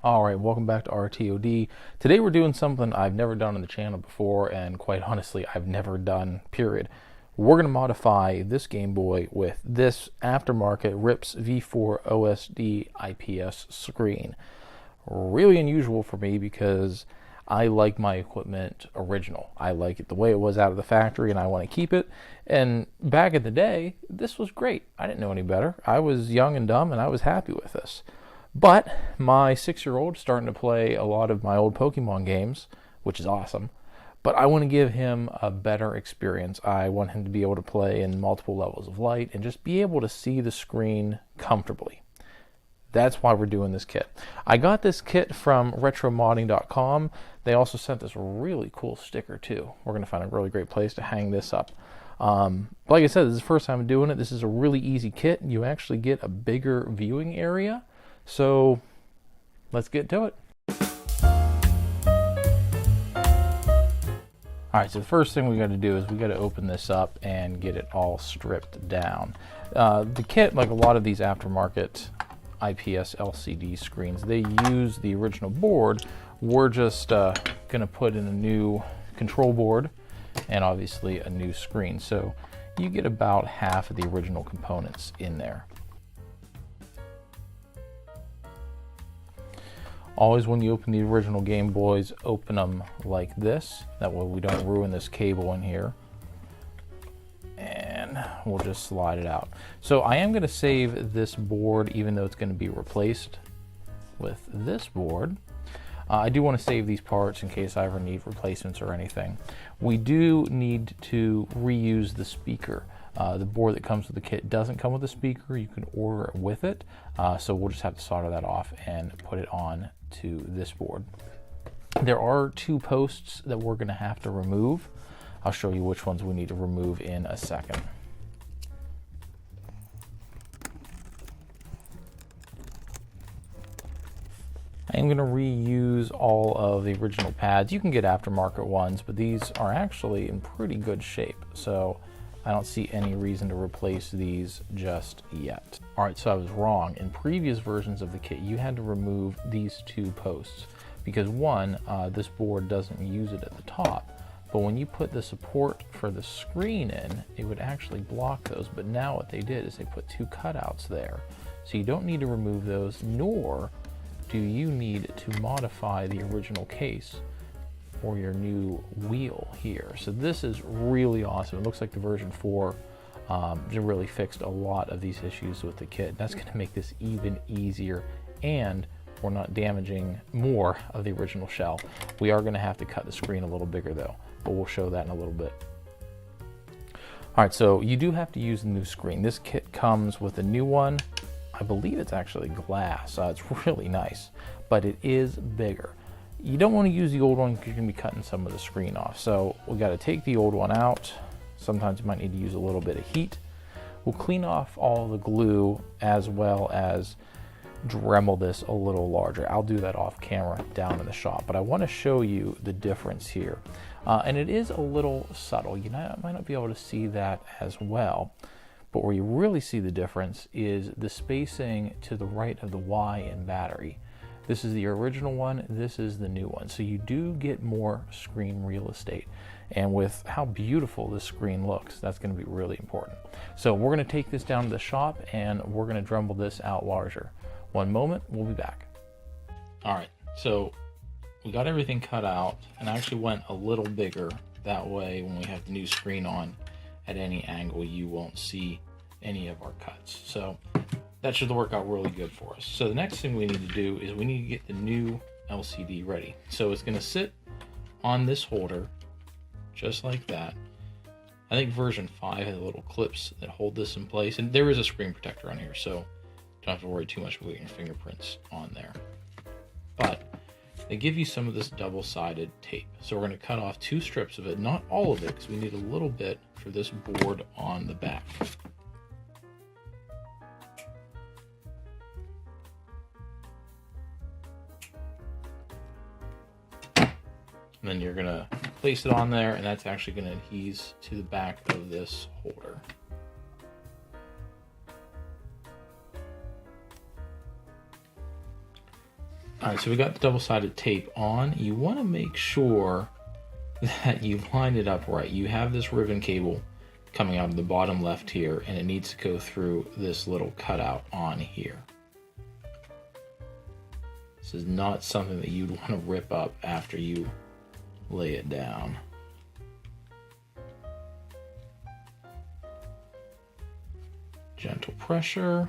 Alright, welcome back to RTOD. Today we're doing something I've never done on the channel before, and quite honestly, I've never done, period. We're going to modify this Game Boy with this aftermarket RIPS V4 OSD IPS screen. Really unusual for me because I like my equipment original. I like it the way it was out of the factory and I want to keep it. And back in the day, this was great. I didn't know any better. I was young and dumb and I was happy with this. But my 6-year-old is starting to play a lot of my old Pokemon games, which is awesome. But I want to give him a better experience. I want him to be able to play in multiple levels of light and just be able to see the screen comfortably. That's why we're doing this kit. I got this kit from retromodding.com. They also sent this really cool sticker too. We're going to find a really great place to hang this up. Like I said, this is the first time I'm doing it. This is a really easy kit. You actually get a bigger viewing area. So let's get to it. Alright, so the first thing we got to do is we got to open this up and get it all stripped down. The kit, like a lot of these aftermarket IPS LCD screens, they use the original board. We're just going to put in a new control board and obviously a new screen. So you get about half of the original components in there. Always when you open the original Game Boys, open them like this. That way we don't ruin this cable in here. And we'll just slide it out. So I am going to save this board even though it's going to be replaced with this board. I do want to save these parts in case I ever need replacements or anything. We do need to reuse the speaker. The board that comes with the kit doesn't come with a speaker. You can order it with it. So we'll just have to solder that off and put it on to this board. There are 2 posts that we're going to have to remove. I'll show you which ones we need to remove in a second. I'm going to reuse all of the original pads. You can get aftermarket ones, but these are actually in pretty good shape. So I don't see any reason to replace these just yet. Alright, so I was wrong. In previous versions of the kit, you had to remove these 2 posts because one, this board doesn't use it at the top. But when you put the support for the screen in, it would actually block those. But now what they did is they put 2 cutouts there. So you don't need to remove those, nor do you need to modify the original case for your new wheel here. So this is really awesome. It looks like the version 4 really fixed a lot of these issues with the kit. That's going to make this even easier, and we're not damaging more of the original shell. We are going to have to cut the screen a little bigger though, but we'll show that in a little bit. Alright, so you do have to use the new screen. This kit comes with a new one. I believe it's actually glass. It's really nice, but it is bigger. You don't want to use the old one because you're going to be cutting some of the screen off. So we got to take the old one out. Sometimes you might need to use a little bit of heat. We'll clean off all the glue as well as Dremel this a little larger. I'll do that off camera down in the shop, but I want to show you the difference here. And it is a little subtle. You might not be able to see that as well, but where you really see the difference is the spacing to the right of the Y in battery. This is the original one, this is the new one. So you do get more screen real estate. And with how beautiful this screen looks, that's going to be really important. So we're going to take this down to the shop and we're going to Dremel this out larger. One moment, we'll be back. Alright, so we got everything cut out, and I actually went a little bigger. That way when we have the new screen on at any angle, you won't see any of our cuts. So that should work out really good for us. So the next thing we need to do is we need to get the new LCD ready. So it's going to sit on this holder just like that. I think version 5 has little clips that hold this in place, and there is a screen protector on here, so don't have to worry too much about getting your fingerprints on there. But they give you some of this double-sided tape. So we're going to cut off 2 strips of it, not all of it, because we need a little bit for this board on the back. And then you're going to place it on there, and that's actually going to adhere to the back of this holder. All right, so we got the double-sided tape on. You want to make sure that you line it up right. You have this ribbon cable coming out of the bottom left here, and it needs to go through this little cutout on here. This is not something that you'd want to rip up after you lay it down. Gentle pressure.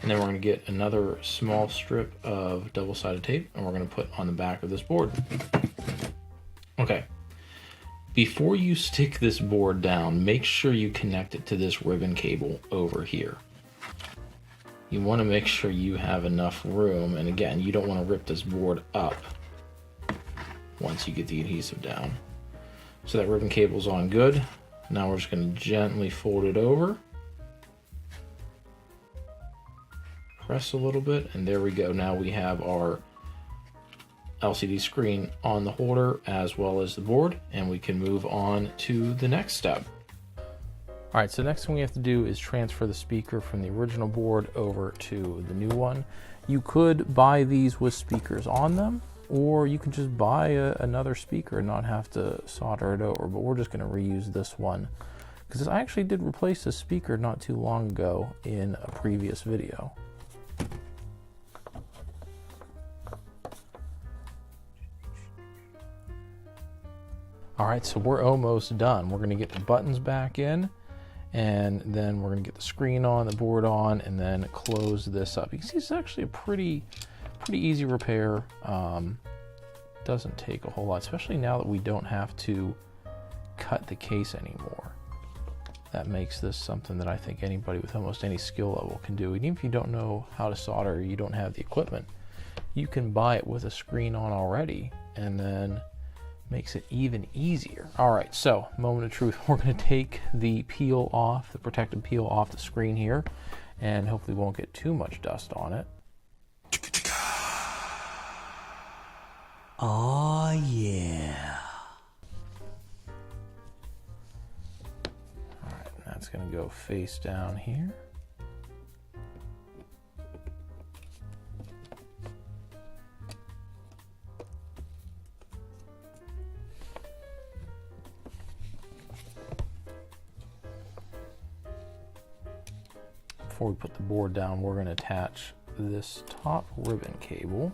And then we're going to get another small strip of double-sided tape and we're going to put on the back of this board. Okay. Before you stick this board down, make sure you connect it to this ribbon cable over here. You want to make sure you have enough room, and again, you don't want to rip this board up once you get the adhesive down. So that ribbon cable's on good. Now we're just going to gently fold it over. Press a little bit, and there we go. Now we have our LCD screen on the holder as well as the board, and we can move on to the next step. All right, so the next thing we have to do is transfer the speaker from the original board over to the new one. You could buy these with speakers on them, or you can just buy another speaker and not have to solder it over, but we're just going to reuse this one because I actually did replace this speaker not too long ago in a previous video. All right, so we're almost done. We're going to get the buttons back in, and then we're going to get the screen on, the board on, and then close this up. You can see it's actually a pretty easy repair. Doesn't take a whole lot, especially now that we don't have to cut the case anymore. That makes this something that I think anybody with almost any skill level can do. And even if you don't know how to solder, or you don't have the equipment, you can buy it with a screen on already, and then makes it even easier. All right, so moment of truth. We're going to take the peel off, the protective peel off the screen here, and hopefully won't get too much dust on it. Oh yeah. All right, that's going to go face down here. Before we put the board down, we're going to attach this top ribbon cable.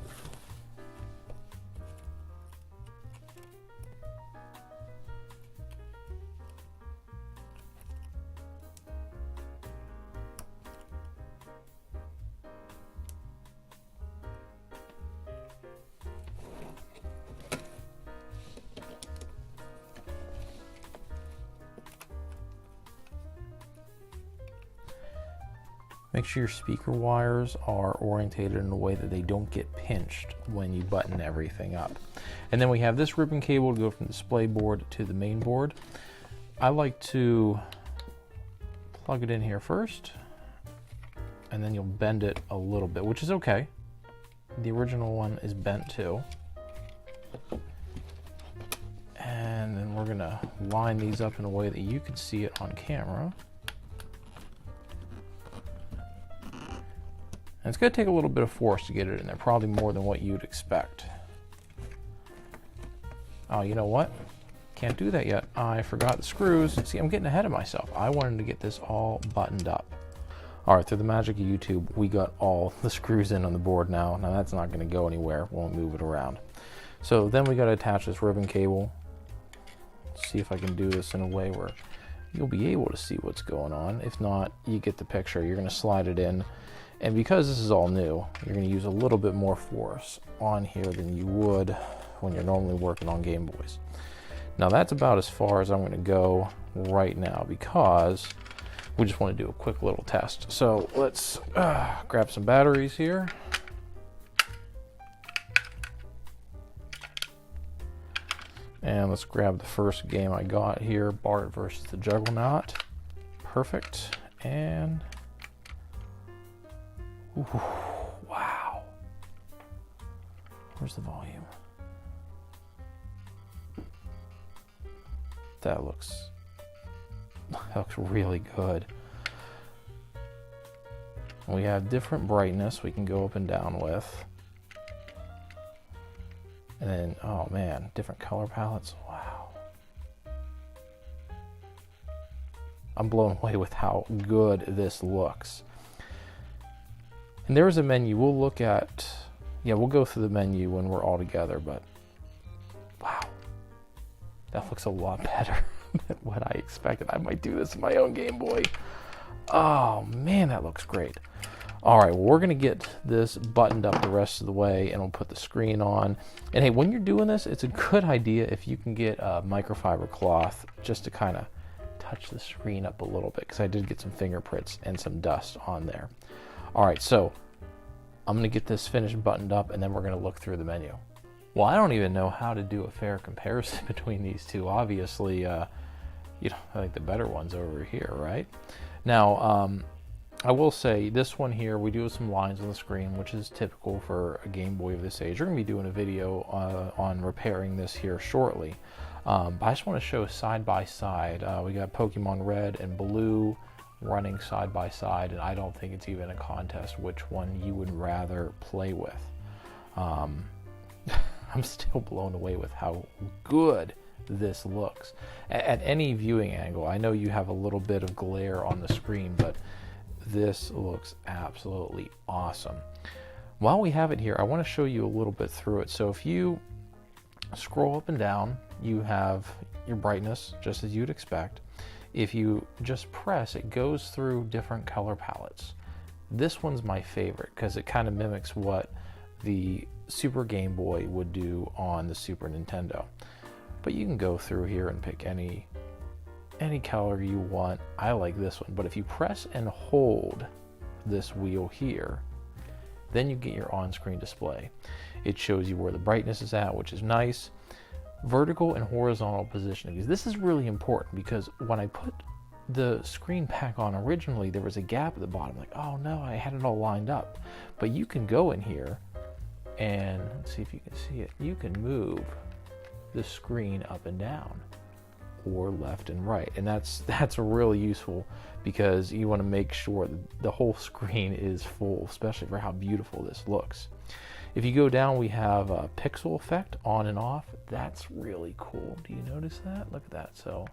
Make sure your speaker wires are orientated in a way that they don't get pinched when you button everything up. And then we have this ribbon cable to go from the display board to the main board. I like to plug it in here first, and then you'll bend it a little bit, which is okay. The original one is bent too. And then we're gonna line these up in a way that you can see it on camera. And it's going to take a little bit of force to get it in there, probably more than what you'd expect. Oh, you know what? Can't do that yet. I forgot the screws. See, I'm getting ahead of myself. I wanted to get this all buttoned up. All right, through the magic of YouTube, we got all the screws in on the board now. Now that's not going to go anywhere. Won't move it around. So then we got to attach this ribbon cable. See if I can do this in a way where you'll be able to see what's going on. If not, you get the picture. You're going to slide it in. And because this is all new, you're going to use a little bit more force on here than you would when you're normally working on Game Boys. Now that's about as far as I'm going to go right now because we just want to do a quick little test. So let's grab some batteries here. And let's grab the first game I got here, Bart versus the Juggernaut. Perfect. And ooh, wow. Where's the volume? That looks really good. We have different brightness we can go up and down with. And then, oh man, different color palettes. Wow. I'm blown away with how good this looks. And there is a menu we'll look at. Yeah, we'll go through the menu when we're all together, but wow. That looks a lot better than what I expected. I might do this in my own Game Boy. Oh man, that looks great. All right, well, we're gonna get this buttoned up the rest of the way, and we'll put the screen on. And hey, when you're doing this, it's a good idea if you can get a microfiber cloth just to kind of touch the screen up a little bit, because I did get some fingerprints and some dust on there. All right, so I'm gonna get this finished buttoned up, and then we're gonna look through the menu. Well, I don't even know how to do a fair comparison between these two. Obviously, you know, I think the better one's over here, right? Now, I will say this one here, we do have some lines on the screen, which is typical for a Game Boy of this age. We're going to be doing a video on repairing this here shortly. But I just want to show side by side. We got Pokemon Red and Blue running side by side, and I don't think it's even a contest which one you would rather play with. I'm still blown away with how good this looks. At any viewing angle, I know you have a little bit of glare on the screen, but this looks absolutely awesome. While we have it here, I want to show you a little bit through it. So if you scroll up and down, you have your brightness, just as you'd expect. If you just press, it goes through different color palettes. This one's my favorite because it kind of mimics what the Super Game Boy would do on the Super Nintendo. But you can go through here and pick any color you want. I like this one, but if you press and hold this wheel here, then you get your on-screen display. It shows you where the brightness is at, which is nice. Vertical and horizontal positioning. This is really important because when I put the screen back on originally, there was a gap at the bottom. Like, oh no, I had it all lined up. But you can go in here and let's see if you can see it. You can move the screen up and down, or left and right, and that's really useful because you want to make sure that the whole screen is full, especially for how beautiful this looks. If you go down, we have a pixel effect on and off. That's really cool. Do you notice that? Look at that. So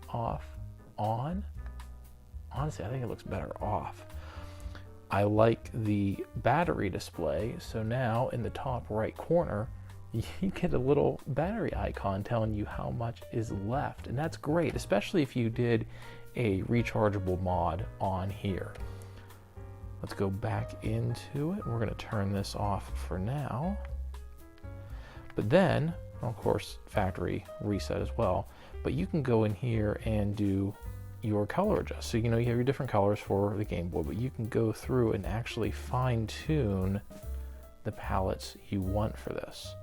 off, on. Honestly, I think it looks better off. I like the battery display. So now in the top right corner, you get a little battery icon telling you how much is left, and that's great, especially if you did a rechargeable mod on here. Let's go back into it. We're going to turn this off for now, but then of course factory reset as well, but you can go in here and do your color adjust. So you know you have your different colors for the Game Boy, but you can go through and actually fine-tune the palettes you want for this.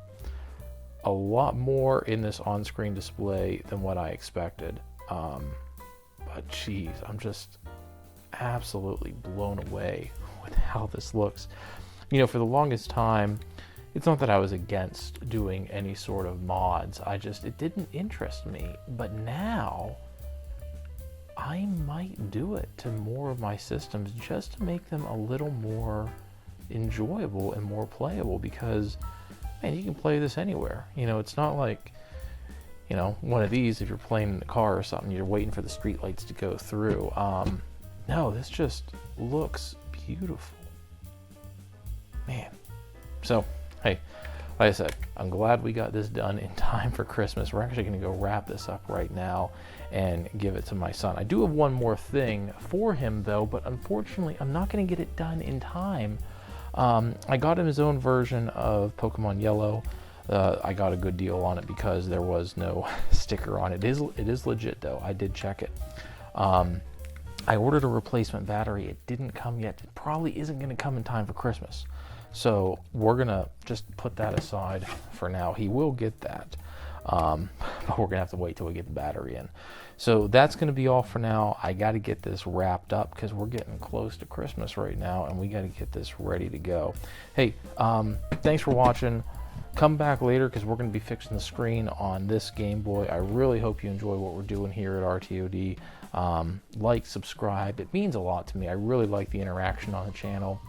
A lot more in this on-screen display than what I expected, but geez, I'm just absolutely blown away with how this looks. You know, for the longest time, it's not that I was against doing any sort of mods, it didn't interest me, but now I might do it to more of my systems just to make them a little more enjoyable and more playable, because and you can play this anywhere. You know, it's not like, you know, one of these, if you're playing in the car or something, you're waiting for the street lights to go through. No, this just looks beautiful. Man. So, hey, like I said, I'm glad we got this done in time for Christmas. We're actually going to go wrap this up right now and give it to my son. I do have one more thing for him, though, but unfortunately, I'm not going to get it done in time. I got him his own version of Pokemon Yellow. I got a good deal on it because there was no sticker on it. It is legit though. I did check it. I ordered a replacement battery. It didn't come yet. It probably isn't going to come in time for Christmas. So we're going to just put that aside for now. He will get that. But we're going to have to wait till we get the battery in. So that's going to be all for now. I got to get this wrapped up because we're getting close to Christmas right now, and we got to get this ready to go. Hey, thanks for watching. Come back later because we're going to be fixing the screen on this Game Boy. I really hope you enjoy what we're doing here at RTOD. Like, subscribe. It means a lot to me. I really like the interaction on the channel.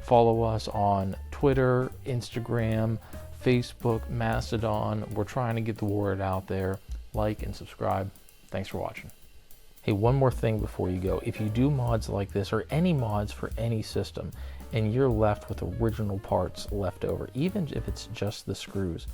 Follow us on Twitter, Instagram, Facebook, Mastodon. We're trying to get the word out there. Like and subscribe. Thanks for watching. Hey, one more thing before you go. If you do mods like this, or any mods for any system, and you're left with original parts left over, even if it's just the screws,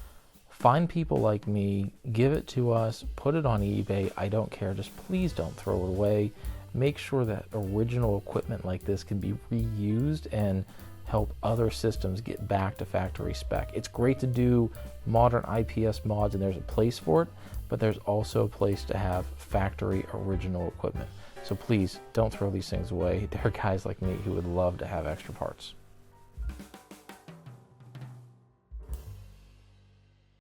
find people like me, give it to us, put it on eBay. I don't care. Just please don't throw it away. Make sure that original equipment like this can be reused and help other systems get back to factory spec. It's great to do modern IPS mods, and there's a place for it, but there's also a place to have factory original equipment. So please don't throw these things away. There are guys like me who would love to have extra parts.